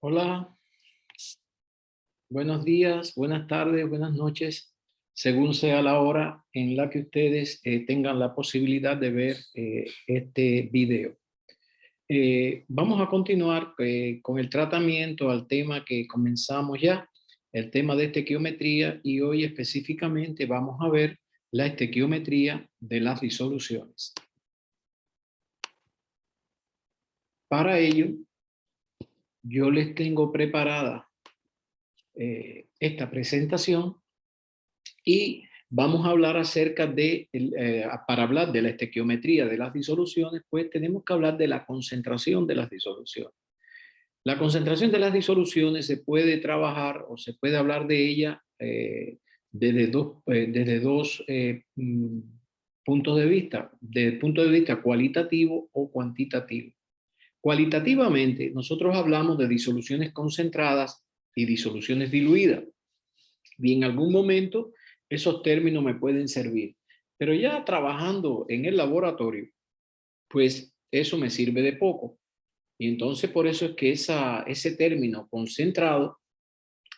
Hola, buenos días, buenas tardes, buenas noches, según sea la hora en la que ustedes tengan la posibilidad de ver este video. Vamos a continuar con el tratamiento al tema que comenzamos ya, el tema de estequiometría, y hoy específicamente vamos a ver la estequiometría de las disoluciones. Para ello, yo les tengo preparada esta presentación y vamos a hablar acerca de, para hablar de la estequiometría de las disoluciones, pues tenemos que hablar de la concentración de las disoluciones. La concentración de las disoluciones se puede trabajar o se puede hablar de ella desde dos puntos de vista, desde el punto de vista cualitativo o cuantitativo. Cualitativamente, nosotros hablamos de disoluciones concentradas y disoluciones diluidas. Y en algún momento esos términos me pueden servir. Pero ya trabajando en el laboratorio, pues eso me sirve de poco. Y entonces por eso es que ese término concentrado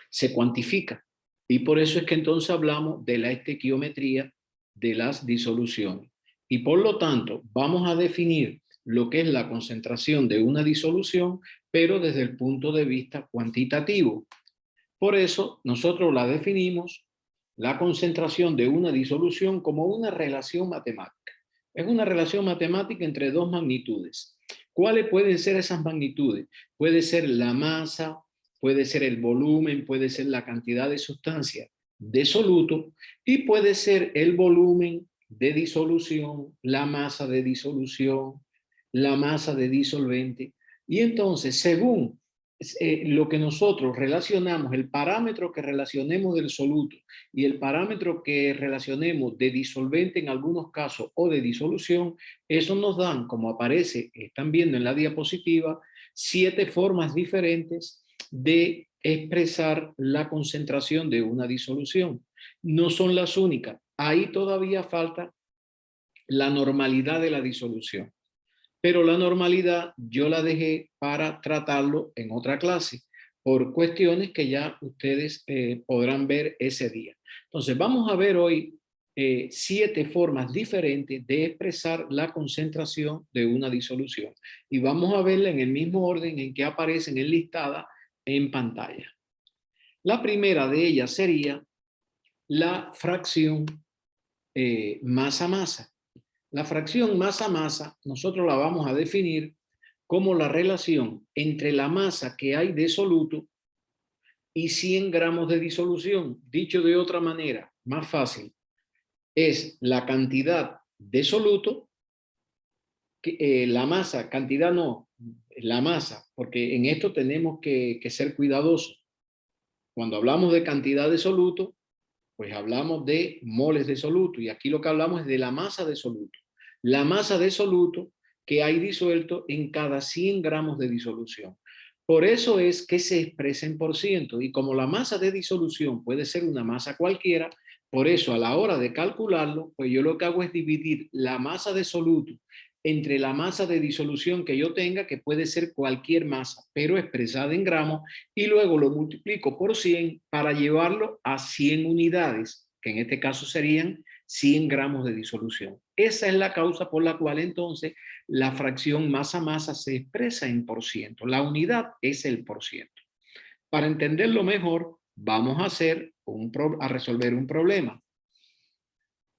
se cuantifica. Y por eso es que entonces hablamos de la estequiometría de las disoluciones. Y por lo tanto, vamos a definir lo que es la concentración de una disolución, pero desde el punto de vista cuantitativo. Por eso nosotros la definimos, la concentración de una disolución, como una relación matemática. Es una relación matemática entre dos magnitudes. ¿Cuáles pueden ser esas magnitudes? Puede ser la masa, puede ser el volumen, puede ser la cantidad de sustancia de soluto y puede ser el volumen de disolución, la masa de disolución, la masa de disolvente. Y entonces, según lo que nosotros relacionamos, el parámetro que relacionemos del soluto y el parámetro que relacionemos de disolvente en algunos casos o de disolución, eso nos dan, como aparece, están viendo en la diapositiva, 7 formas diferentes de expresar la concentración de una disolución. No son las únicas. Ahí todavía falta la normalidad de la disolución. Pero la normalidad yo la dejé para tratarlo en otra clase, por cuestiones que ya ustedes podrán ver ese día. Entonces vamos a ver hoy 7 formas diferentes de expresar la concentración de una disolución. Y vamos a verla en el mismo orden en que aparecen enlistadas en pantalla. La primera de ellas sería la fracción masa-masa. La fracción masa-masa nosotros la vamos a definir como la relación entre la masa que hay de soluto y 100 gramos de disolución. Dicho de otra manera, más fácil, es la cantidad de soluto, la masa, cantidad no, la masa, porque en esto tenemos que ser cuidadosos. Cuando hablamos de cantidad de soluto, pues hablamos de moles de soluto y aquí lo que hablamos es de la masa de soluto. La masa de soluto que hay disuelto en cada 100 gramos de disolución. Por eso es que se expresa en por ciento y como la masa de disolución puede ser una masa cualquiera, por eso a la hora de calcularlo, pues yo lo que hago es dividir la masa de soluto entre la masa de disolución que yo tenga, que puede ser cualquier masa, pero expresada en gramos, y luego lo multiplico por 100 para llevarlo a 100 unidades, que en este caso serían 100 gramos de disolución. Esa es la causa por la cual entonces la fracción masa-masa se expresa en por ciento. La unidad es el por ciento. Para entenderlo mejor, vamos a resolver un problema.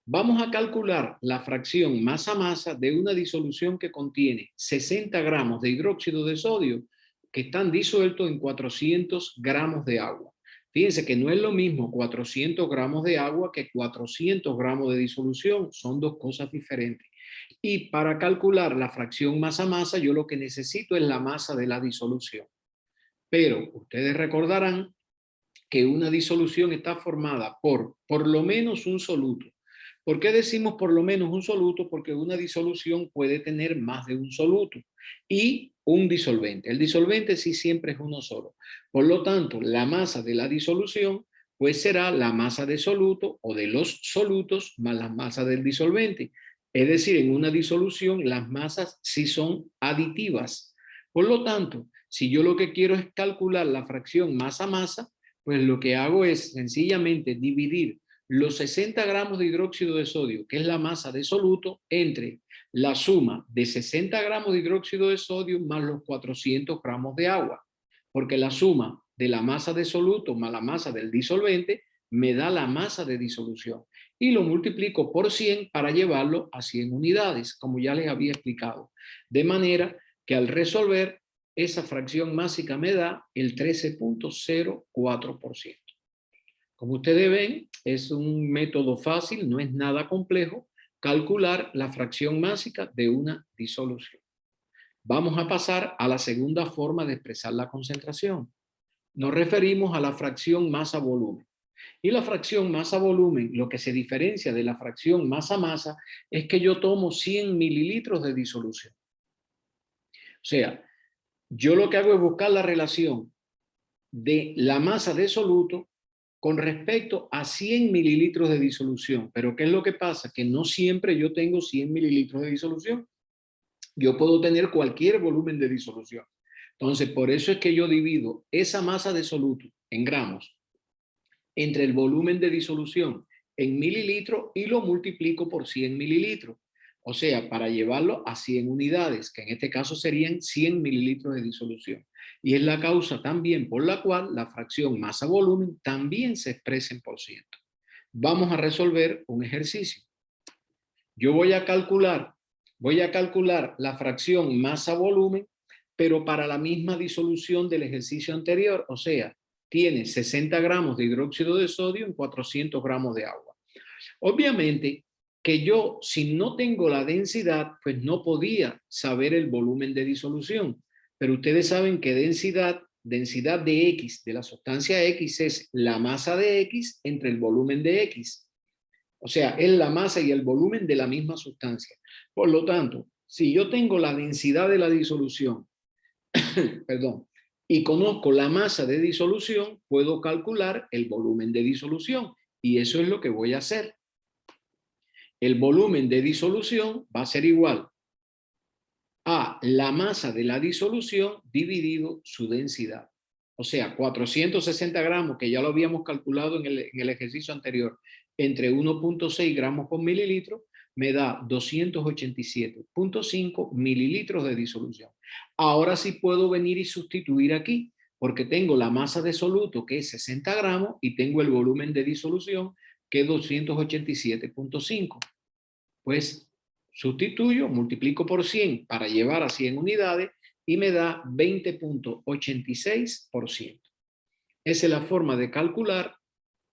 Vamos a calcular la fracción masa-masa de una disolución que contiene 60 gramos de hidróxido de sodio que están disueltos en 400 gramos de agua. Fíjense que no es lo mismo 400 gramos de agua que 400 gramos de disolución. Son dos cosas diferentes. Y para calcular la fracción masa-masa, yo lo que necesito es la masa de la disolución. Pero ustedes recordarán que una disolución está formada por lo menos un soluto. ¿Por qué decimos por lo menos un soluto? Porque una disolución puede tener más de un soluto y un disolvente. El disolvente sí siempre es uno solo. Por lo tanto, la masa de la disolución pues será la masa de soluto o de los solutos más la masa del disolvente. Es decir, en una disolución las masas sí son aditivas. Por lo tanto, Si yo lo que quiero es calcular la fracción masa-masa, pues lo que hago es sencillamente dividir los 60 gramos de hidróxido de sodio, que es la masa de soluto, entre la suma de 60 gramos de hidróxido de sodio más los 400 gramos de agua, porque la suma de la masa de soluto más la masa del disolvente me da la masa de disolución. Y lo multiplico por 100 para llevarlo a 100 unidades, como ya les había explicado. De manera que al resolver, esa fracción másica me da el 13.04%. Como ustedes ven, es un método fácil, no es nada complejo, calcular la fracción másica de una disolución. Vamos a pasar a la segunda forma de expresar la concentración. Nos referimos a la fracción masa-volumen. Y la fracción masa-volumen, lo que se diferencia de la fracción masa-masa, es que yo tomo 100 mililitros de disolución. O sea, yo lo que hago es buscar la relación de la masa de soluto con respecto a 100 mililitros de disolución. Pero ¿qué es lo que pasa? Que no siempre yo tengo 100 mililitros de disolución. Yo puedo tener cualquier volumen de disolución. Entonces, por eso es que yo divido esa masa de soluto en gramos entre el volumen de disolución en mililitros y lo multiplico por 100 mililitros. O sea, para llevarlo a 100 unidades, que en este caso serían 100 mililitros de disolución. Y es la causa también por la cual la fracción masa-volumen también se expresa en por ciento. Vamos a resolver un ejercicio. Yo voy a calcular la fracción masa-volumen, pero para la misma disolución del ejercicio anterior, o sea, tiene 60 gramos de hidróxido de sodio en 400 gramos de agua. Obviamente que yo, si no tengo la densidad, pues no podía saber el volumen de disolución. Pero ustedes saben que densidad de X, de la sustancia X, es la masa de X entre el volumen de X. O sea, es la masa y el volumen de la misma sustancia. Por lo tanto, si yo tengo la densidad de la disolución, perdón, y conozco la masa de disolución, puedo calcular el volumen de disolución. Y eso es lo que voy a hacer. El volumen de disolución va a ser igual a la masa de la disolución dividido su densidad. O sea, 460 gramos, que ya lo habíamos calculado en el ejercicio anterior, entre 1.6 gramos por mililitro, me da 287.5 mililitros de disolución. Ahora sí puedo venir y sustituir aquí, porque tengo la masa de soluto, que es 60 gramos, y tengo el volumen de disolución, que es 287.5. Pues sustituyo, multiplico por 100 para llevar a 100 unidades y me da 20.86%. Esa es la forma de calcular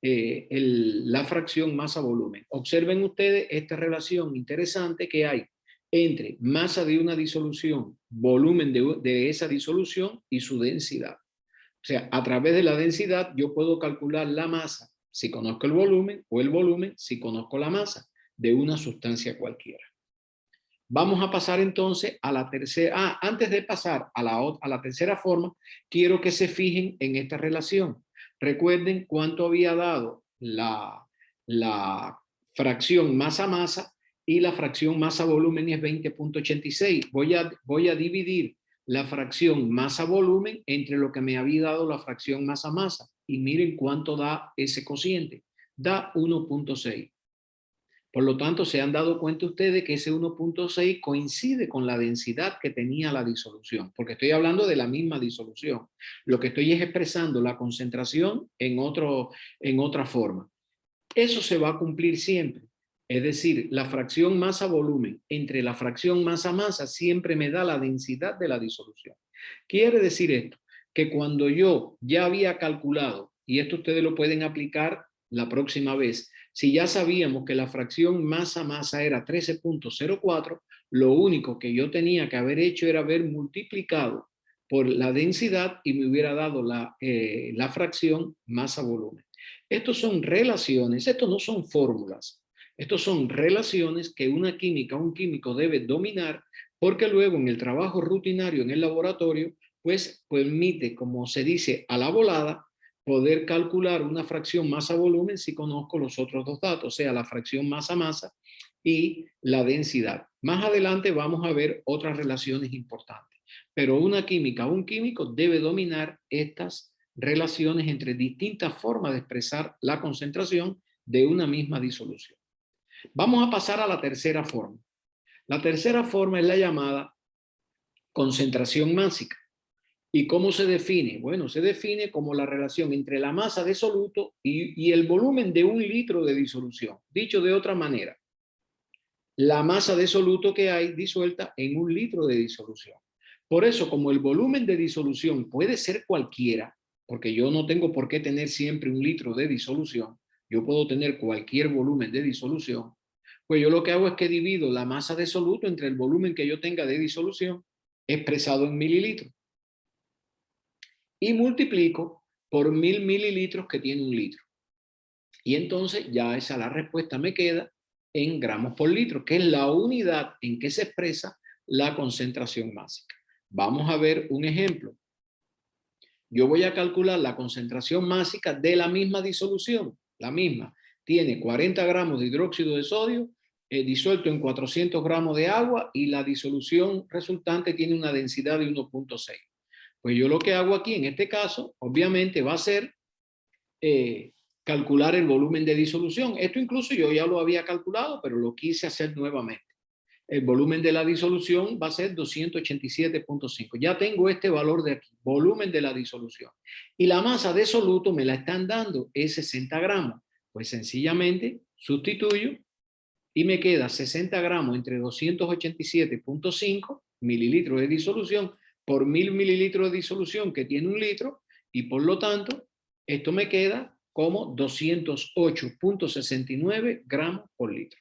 la fracción masa-volumen. Observen ustedes esta relación interesante que hay entre masa de una disolución, volumen de esa disolución y su densidad. O sea, a través de la densidad yo puedo calcular la masa si conozco el volumen, o el volumen si conozco la masa de una sustancia cualquiera. Vamos a pasar entonces a la tercera. Antes de pasar a la tercera forma, quiero que se fijen en esta relación. Recuerden cuánto había dado la fracción masa-masa y la fracción masa-volumen es 20.86. Voy a dividir la fracción masa-volumen entre lo que me había dado la fracción masa-masa. Y miren cuánto da ese cociente. Da 1.6. Por lo tanto, se han dado cuenta ustedes que ese 1.6 coincide con la densidad que tenía la disolución, porque estoy hablando de la misma disolución. Lo que estoy es expresando la concentración en otra forma. Eso se va a cumplir siempre. Es decir, la fracción masa-volumen entre la fracción masa-masa siempre me da la densidad de la disolución. Quiere decir esto, que cuando yo ya había calculado, y esto ustedes lo pueden aplicar la próxima vez, si ya sabíamos que la fracción masa-masa era 13.04, lo único que yo tenía que haber hecho era haber multiplicado por la densidad y me hubiera dado la fracción masa-volumen. Estos son relaciones, estos no son fórmulas, estos son relaciones que un químico debe dominar, porque luego en el trabajo rutinario en el laboratorio, pues permite, como se dice, a la volada, poder calcular una fracción masa-volumen si conozco los otros dos datos, o sea, la fracción masa-masa y la densidad. Más adelante vamos a ver otras relaciones importantes. Pero una química o un químico debe dominar estas relaciones entre distintas formas de expresar la concentración de una misma disolución. Vamos a pasar a la tercera forma. La tercera forma es la llamada concentración másica. ¿Y cómo se define? Bueno, se define como la relación entre la masa de soluto y el volumen de 1 litro de disolución. Dicho de otra manera, la masa de soluto que hay disuelta en 1 litro de disolución. Por eso, como el volumen de disolución puede ser cualquiera, porque yo no tengo por qué tener siempre 1 litro de disolución, yo puedo tener cualquier volumen de disolución, pues yo lo que hago es que divido la masa de soluto entre el volumen que yo tenga de disolución expresado en mililitros y multiplico por 1000 mililitros que tiene 1 litro. Y entonces ya esa la respuesta me queda en gramos por litro, que es la unidad en que se expresa la concentración másica. Vamos a ver un ejemplo. Yo voy a calcular la concentración másica de la misma disolución. La misma tiene 40 gramos de hidróxido de sodio disuelto en 400 gramos de agua y la disolución resultante tiene una densidad de 1.6. Pues yo lo que hago aquí en este caso, obviamente, va a ser calcular el volumen de disolución. Esto incluso yo ya lo había calculado, pero lo quise hacer nuevamente. El volumen de la disolución va a ser 287.5. Ya tengo este valor de aquí, volumen de la disolución. Y la masa de soluto me la están dando, es 60 gramos. Pues sencillamente sustituyo y me queda 60 gramos entre 287.5 mililitros de disolución por 1000 mililitros de disolución que tiene 1 litro y por lo tanto esto me queda como 208.69 gramos por litro.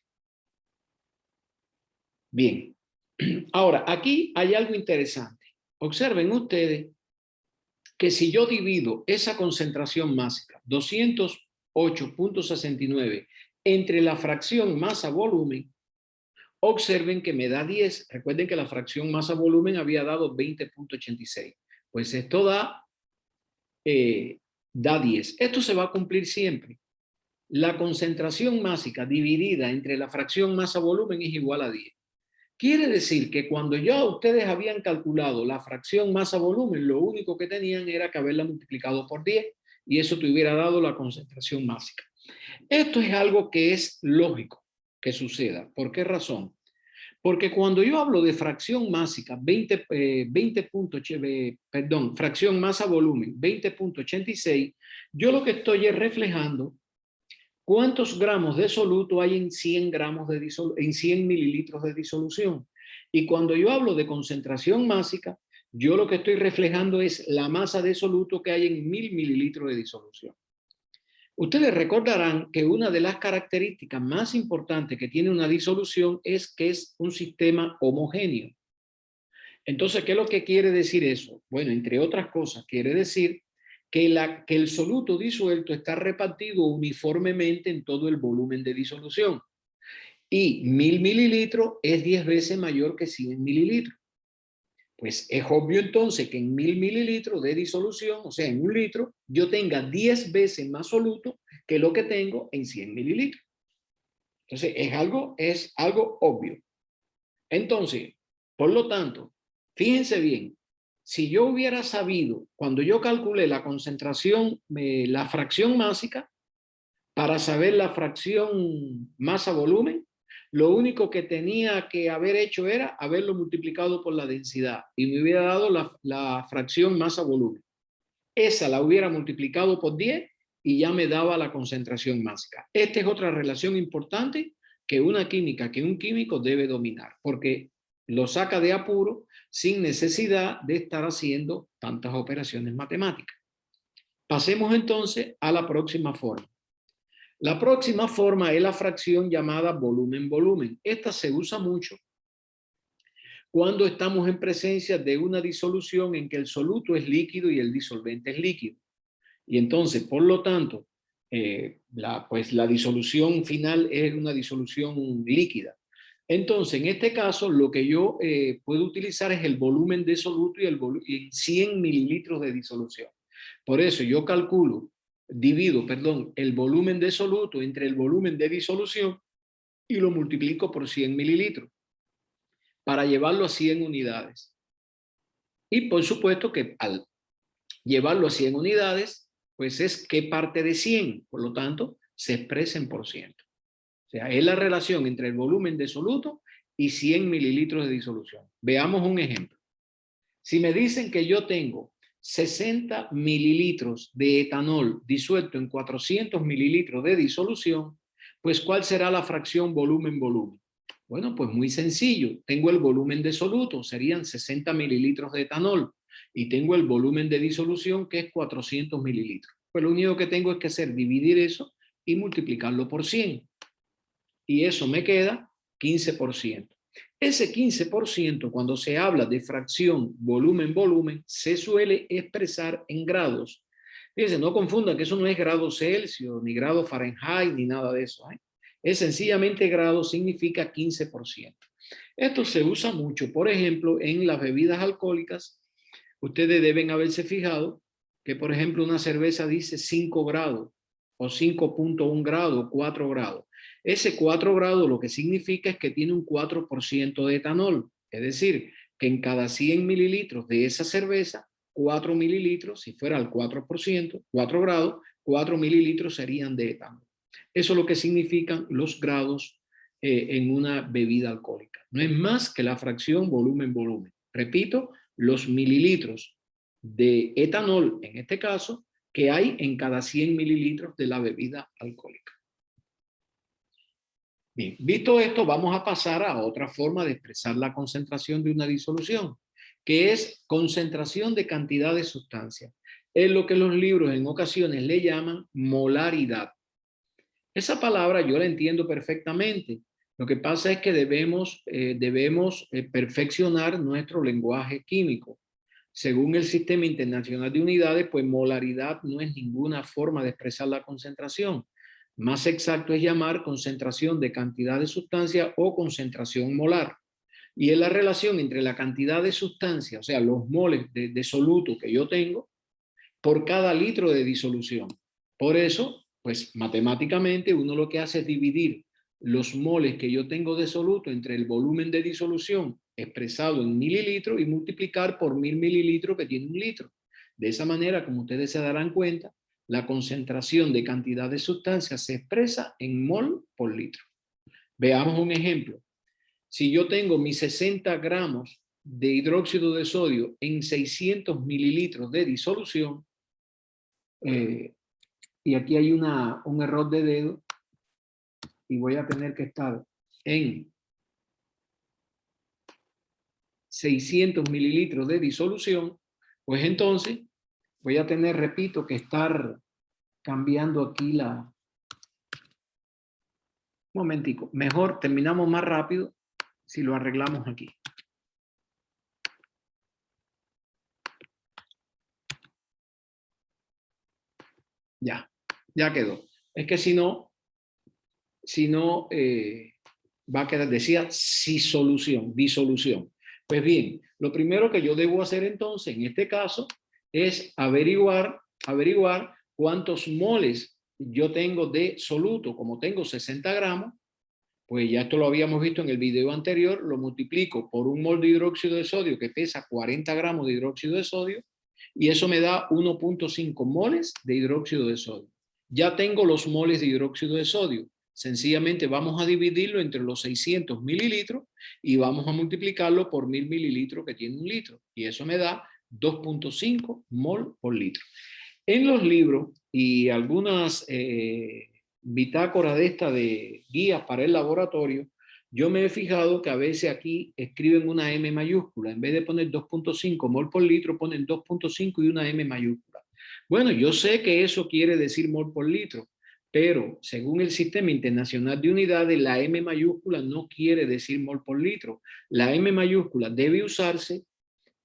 Bien, ahora aquí hay algo interesante. Observen ustedes que si yo divido esa concentración másica, 208.69, entre la fracción masa-volumen, observen que me da 10. Recuerden que la fracción masa-volumen había dado 20.86. Pues esto da 10. Esto se va a cumplir siempre. La concentración másica dividida entre la fracción masa-volumen es igual a 10. Quiere decir que cuando ya ustedes habían calculado la fracción masa-volumen, lo único que tenían era que haberla multiplicado por 10 y eso te hubiera dado la concentración másica. Esto es algo que es lógico que suceda. ¿Por qué razón? Porque cuando yo hablo de fracción másica, fracción masa-volumen 20.86, yo lo que estoy es reflejando ¿cuántos gramos de soluto hay en 100 mililitros de disolución? Y cuando yo hablo de concentración másica, yo lo que estoy reflejando es la masa de soluto que hay en 1000 mililitros de disolución. Ustedes recordarán que una de las características más importantes que tiene una disolución es que es un sistema homogéneo. Entonces, ¿qué es lo que quiere decir eso? Bueno, entre otras cosas, quiere decir que el soluto disuelto está repartido uniformemente en todo el volumen de disolución. Y 1000 mililitros es 10 veces mayor que 100 mililitros. Pues es obvio entonces que en 1000 mililitros de disolución, o sea, en 1 litro, yo tenga 10 veces más soluto que lo que tengo en 100 mililitros. Entonces, es algo obvio. Entonces, por lo tanto, fíjense bien, si yo hubiera sabido, cuando yo calculé la concentración, la fracción másica, para saber la fracción masa-volumen, lo único que tenía que haber hecho era haberlo multiplicado por la densidad y me hubiera dado la fracción masa-volumen. Esa la hubiera multiplicado por 10 y ya me daba la concentración másica. Esta es otra relación importante que una química, que un químico debe dominar, porque lo saca de apuro sin necesidad de estar haciendo tantas operaciones matemáticas. Pasemos entonces a la próxima forma. La próxima forma es la fracción llamada volumen-volumen. Esta se usa mucho cuando estamos en presencia de una disolución en que el soluto es líquido y el disolvente es líquido. Y entonces, por lo tanto, la disolución final es una disolución líquida. Entonces, en este caso, lo que yo puedo utilizar es el volumen de soluto y en 100 mililitros de disolución. Por eso yo divido el volumen de soluto entre el volumen de disolución y lo multiplico por 100 mililitros para llevarlo a 100 unidades. Y por supuesto que al llevarlo a 100 unidades, pues es qué parte de 100, por lo tanto, se expresa en por ciento. O sea, es la relación entre el volumen de soluto y 100 mililitros de disolución. Veamos un ejemplo. Si me dicen que yo tengo 60 mililitros de etanol disuelto en 400 mililitros de disolución, pues ¿cuál será la fracción volumen-volumen? Bueno, pues muy sencillo. Tengo el volumen de soluto, serían 60 mililitros de etanol, y tengo el volumen de disolución, que es 400 mililitros. Pues lo único que tengo es que hacer dividir eso y multiplicarlo por 100. Y eso me queda 15%. Ese 15%, cuando se habla de fracción volumen-volumen, se suele expresar en grados. Fíjense, no confundan que eso no es grado Celsius, ni grado Fahrenheit, ni nada de eso. Es sencillamente grado, significa 15%. Esto se usa mucho, por ejemplo, en las bebidas alcohólicas. Ustedes deben haberse fijado que, por ejemplo, una cerveza dice 5 grados, o 5.1 grados, o 4 grados. Ese 4 grados lo que significa es que tiene un 4% de etanol. Es decir, que en cada 100 mililitros de esa cerveza, 4 mililitros, si fuera el 4%, 4 grados, 4 mililitros serían de etanol. Eso es lo que significan los grados en una bebida alcohólica. No es más que la fracción volumen-volumen. Repito, los mililitros de etanol, en este caso, que hay en cada 100 mililitros de la bebida alcohólica. Bien, visto esto, vamos a pasar a otra forma de expresar la concentración de una disolución, que es concentración de cantidad de sustancia. Es lo que los libros en ocasiones le llaman molaridad. Esa palabra yo la entiendo perfectamente. Lo que pasa es que debemos perfeccionar nuestro lenguaje químico. Según el Sistema Internacional de Unidades, pues molaridad no es ninguna forma de expresar la concentración. Más exacto es llamar concentración de cantidad de sustancia o concentración molar. Y es la relación entre la cantidad de sustancia, o sea, los moles de soluto que yo tengo, por cada litro de disolución. Por eso, pues matemáticamente uno lo que hace es dividir los moles que yo tengo de soluto entre el volumen de disolución expresado en mililitros y multiplicar por 1000 mililitros que tiene un litro. De esa manera, como ustedes se darán cuenta, la concentración de cantidad de sustancia se expresa en mol por litro. Veamos un ejemplo. Si yo tengo mis 60 gramos de hidróxido de sodio en 600 mililitros de disolución, y aquí hay un error de dedo, y voy a tener que estar en 600 mililitros de disolución, pues entonces voy a tener, repito, que estar cambiando aquí un momentico. Mejor terminamos más rápido si lo arreglamos aquí. Ya quedó. Es que si no va a quedar, decía disolución. Pues bien, lo primero que yo debo hacer entonces, en este caso, es averiguar cuántos moles yo tengo de soluto. Como tengo 60 gramos, pues ya esto lo habíamos visto en el video anterior, lo multiplico por un mol de hidróxido de sodio que pesa 40 gramos de hidróxido de sodio, y eso me da 1.5 moles de hidróxido de sodio. Ya tengo los moles de hidróxido de sodio. Sencillamente vamos a dividirlo entre los 600 mililitros y vamos a multiplicarlo por 1000 mililitros que tiene un litro. Y eso me da 2.5 mol por litro. En los libros y algunas bitácoras de esta de guías para el laboratorio, yo me he fijado que a veces aquí escriben una M mayúscula. En vez de poner 2.5 mol por litro, ponen 2.5 y una M mayúscula. Bueno, yo sé que eso quiere decir mol por litro, pero según el Sistema Internacional de Unidades, la M mayúscula no quiere decir mol por litro. La M mayúscula debe usarse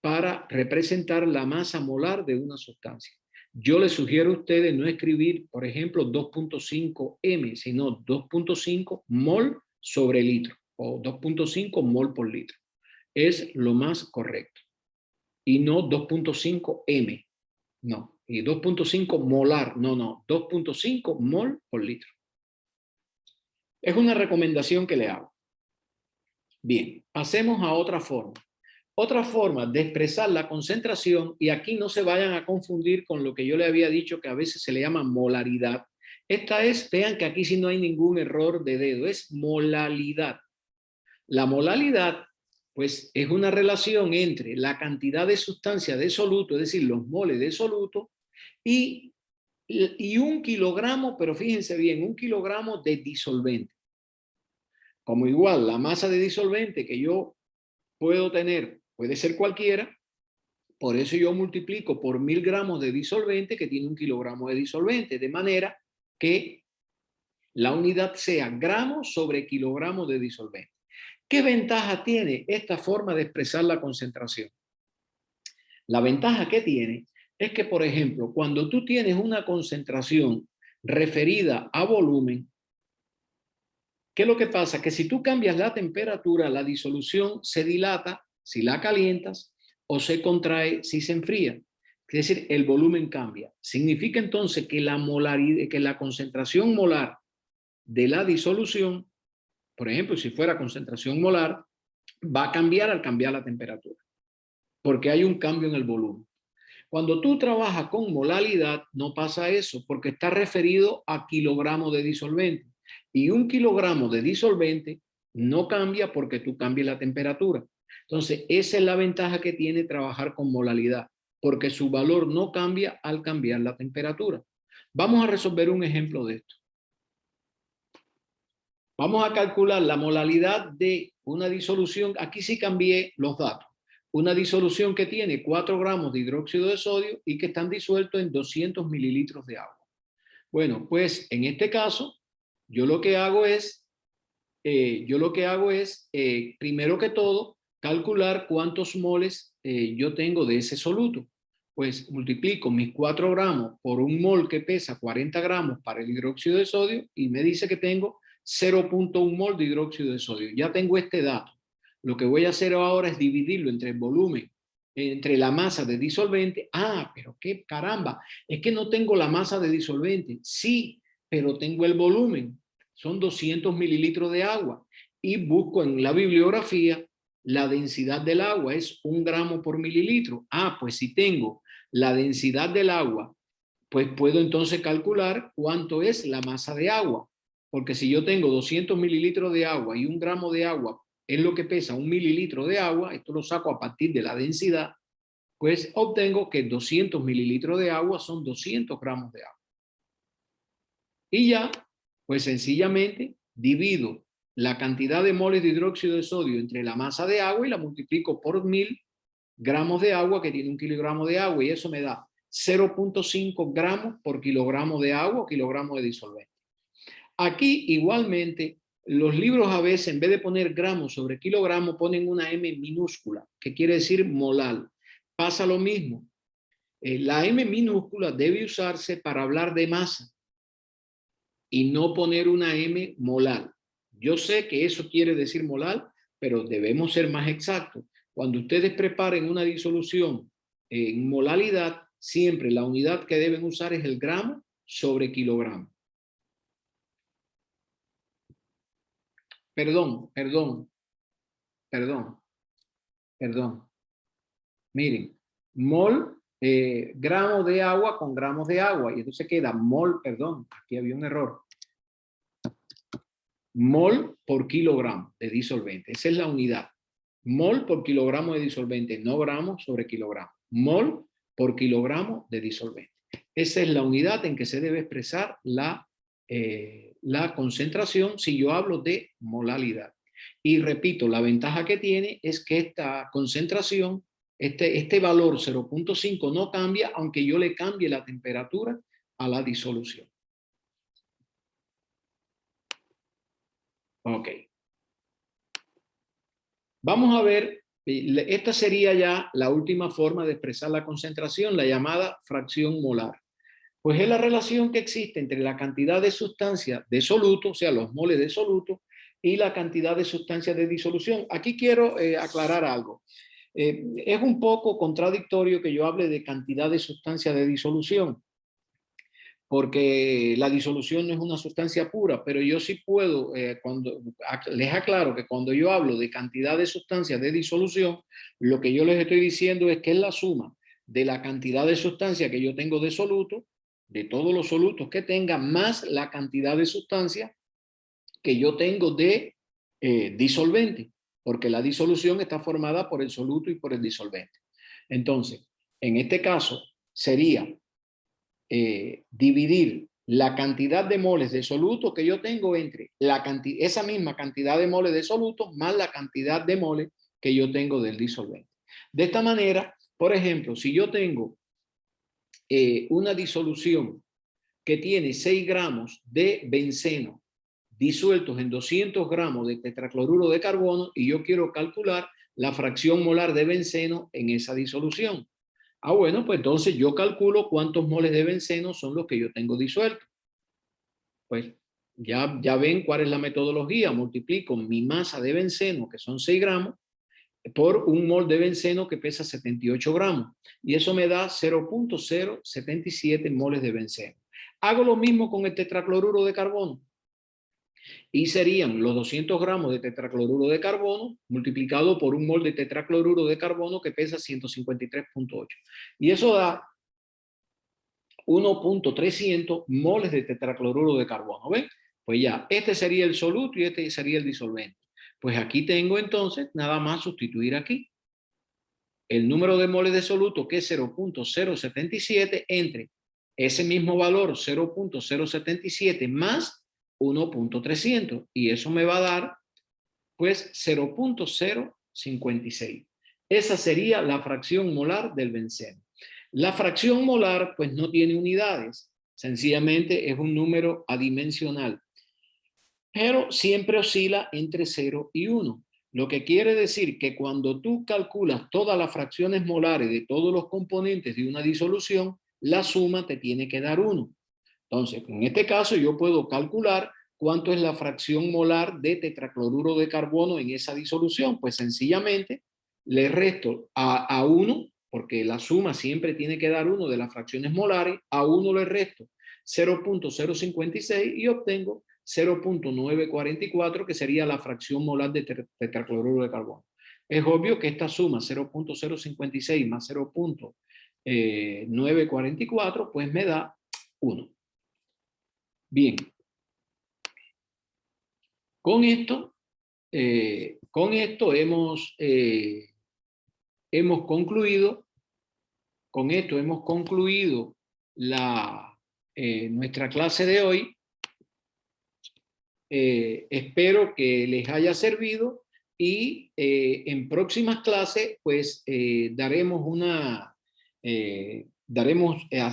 para representar la masa molar de una sustancia. Yo les sugiero a ustedes no escribir, por ejemplo, 2.5 M, sino 2.5 mol sobre litro o 2.5 mol por litro. Es lo más correcto. Y no 2.5 M, no. Y 2.5 molar, no, 2.5 mol por litro. Es una recomendación que le hago. Bien, pasemos a otra forma. Otra forma de expresar la concentración, y aquí no se vayan a confundir con lo que yo le había dicho que a veces se le llama molaridad. Esta es, vean que aquí sí no hay ningún error de dedo, es molalidad. La molalidad, pues, es una relación entre la cantidad de sustancia de soluto, es decir, los moles de soluto, y 1 kilogramo, pero fíjense bien, 1 kilogramo de disolvente. Como igual, la masa de disolvente que yo puedo tener puede ser cualquiera, por eso yo multiplico por 1000 gramos de disolvente que tiene 1 kilogramo de disolvente, de manera que la unidad sea gramos sobre kilogramos de disolvente. ¿Qué ventaja tiene esta forma de expresar la concentración? La ventaja que tiene es que, por ejemplo, cuando tú tienes una concentración referida a volumen, ¿qué es lo que pasa? Que si tú cambias la temperatura, la disolución se dilata si la calientas o se contrae si se enfría. Es decir, el volumen cambia. Significa entonces que la concentración molar de la disolución, por ejemplo, si fuera concentración molar, va a cambiar al cambiar la temperatura, porque hay un cambio en el volumen. Cuando tú trabajas con molalidad, no pasa eso, porque está referido a kilogramos de disolvente. Y 1 kilogramo de disolvente no cambia porque tú cambies la temperatura. Entonces, esa es la ventaja que tiene trabajar con molalidad, porque su valor no cambia al cambiar la temperatura. Vamos a resolver un ejemplo de esto. Vamos a calcular la molalidad de una disolución. Aquí sí cambié los datos. Una disolución que tiene 4 gramos de hidróxido de sodio y que están disueltos en 200 mililitros de agua. Bueno, pues en este caso, yo lo que hago es, primero que todo, calcular cuántos moles yo tengo de ese soluto. Pues multiplico mis 4 gramos por un mol que pesa 40 gramos para el hidróxido de sodio y me dice que tengo 0.1 mol de hidróxido de sodio. Ya tengo este dato. Lo que voy a hacer ahora es dividirlo entre el volumen, entre la masa de disolvente. Ah, pero qué caramba, es que no tengo la masa de disolvente. Sí, pero tengo el volumen. Son 200 mililitros de agua. Y busco en la bibliografía la densidad del agua, es 1 gramo por mililitro. Ah, pues si tengo la densidad del agua, pues puedo entonces calcular cuánto es la masa de agua. Porque si yo tengo 200 mililitros de agua y 1 gramo de agua es lo que pesa 1 mililitro de agua, esto lo saco a partir de la densidad, pues obtengo que 200 mililitros de agua son 200 gramos de agua. Y ya, pues sencillamente divido la cantidad de moles de hidróxido de sodio entre la masa de agua y la multiplico por 1000 gramos de agua, que tiene 1 kilogramo de agua, y eso me da 0.5 gramos por kilogramo de agua o kilogramo de disolvente. Aquí igualmente los libros a veces en vez de poner gramos sobre kilogramo ponen una M minúscula, que quiere decir molar. Pasa lo mismo. La M minúscula debe usarse para hablar de masa y no poner una M molar. Yo sé que eso quiere decir molar, pero debemos ser más exactos. Cuando ustedes preparen una disolución en molalidad, siempre la unidad que deben usar es el gramo sobre kilogramo. Perdón. Miren, mol, gramo de agua con gramos de agua. Y entonces queda mol, aquí había un error. Mol por kilogramo de disolvente. Esa es la unidad. Mol por kilogramo de disolvente, no gramos sobre kilogramo. Mol por kilogramo de disolvente. Esa es la unidad en que se debe expresar la concentración si yo hablo de molalidad. Y repito, la ventaja que tiene es que esta concentración, este valor 0.5 no cambia aunque yo le cambie la temperatura a la disolución. Ok. Vamos a ver, esta sería ya la última forma de expresar la concentración, la llamada fracción molar. Pues es la relación que existe entre la cantidad de sustancia de soluto, o sea, los moles de soluto, y la cantidad de sustancia de disolución. Aquí quiero aclarar algo. Es un poco contradictorio que yo hable de cantidad de sustancia de disolución, porque la disolución no es una sustancia pura, pero yo sí puedo, les aclaro que cuando yo hablo de cantidad de sustancias de disolución, lo que yo les estoy diciendo es que es la suma de la cantidad de sustancia que yo tengo de soluto, de todos los solutos que tenga, más la cantidad de sustancia que yo tengo de disolvente, porque la disolución está formada por el soluto y por el disolvente. Entonces, en este caso sería dividir la cantidad de moles de soluto que yo tengo entre esa misma cantidad de moles de soluto más la cantidad de moles que yo tengo del disolvente. De esta manera, por ejemplo, si yo tengo una disolución que tiene 6 gramos de benceno disueltos en 200 gramos de tetracloruro de carbono y yo quiero calcular la fracción molar de benceno en esa disolución. Bueno, pues entonces yo calculo cuántos moles de benceno son los que yo tengo disueltos. Pues ya ven cuál es la metodología. Multiplico mi masa de benceno, que son 6 gramos, por un mol de benceno que pesa 78 gramos. Y eso me da 0.077 moles de benceno. Hago lo mismo con el tetracloruro de carbono. Y serían los 200 gramos de tetracloruro de carbono multiplicado por un mol de tetracloruro de carbono que pesa 153.8. Y eso da 1.300 moles de tetracloruro de carbono. ¿Ven? Pues ya, este sería el soluto y este sería el disolvente. Pues aquí tengo entonces nada más sustituir aquí el número de moles de soluto, que es 0.077, entre ese mismo valor 0.077 más 1.300, y eso me va a dar pues 0.056. Esa sería la fracción molar del benceno. La fracción molar pues no tiene unidades, sencillamente es un número adimensional, pero siempre oscila entre 0 y 1. Lo que quiere decir que cuando tú calculas todas las fracciones molares de todos los componentes de una disolución, la suma te tiene que dar 1. Entonces, en este caso yo puedo calcular cuánto es la fracción molar de tetracloruro de carbono en esa disolución. Pues sencillamente le resto a 1, porque la suma siempre tiene que dar 1 de las fracciones molares, a 1 le resto 0.056 y obtengo 0.944, que sería la fracción molar de tetracloruro de carbono. Es obvio que esta suma 0.056 más 0.944 pues me da 1. Bien, con esto hemos concluido, nuestra clase de hoy. Espero que les haya servido y en próximas clases pues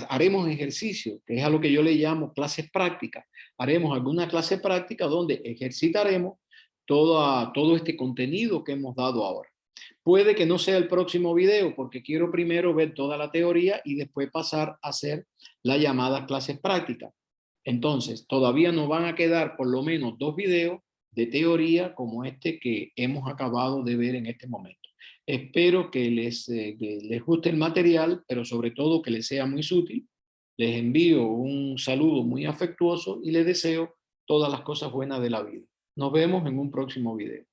haremos ejercicio, que es a lo que yo le llamo clases prácticas. Haremos alguna clase práctica donde ejercitaremos todo este contenido que hemos dado ahora. Puede que no sea el próximo video porque quiero primero ver toda la teoría y después pasar a hacer las llamadas clases prácticas. Entonces, todavía nos van a quedar por lo menos 2 videos de teoría como este que hemos acabado de ver en este momento. Espero que les guste el material, pero sobre todo que les sea muy útil. Les envío un saludo muy afectuoso y les deseo todas las cosas buenas de la vida. Nos vemos en un próximo video.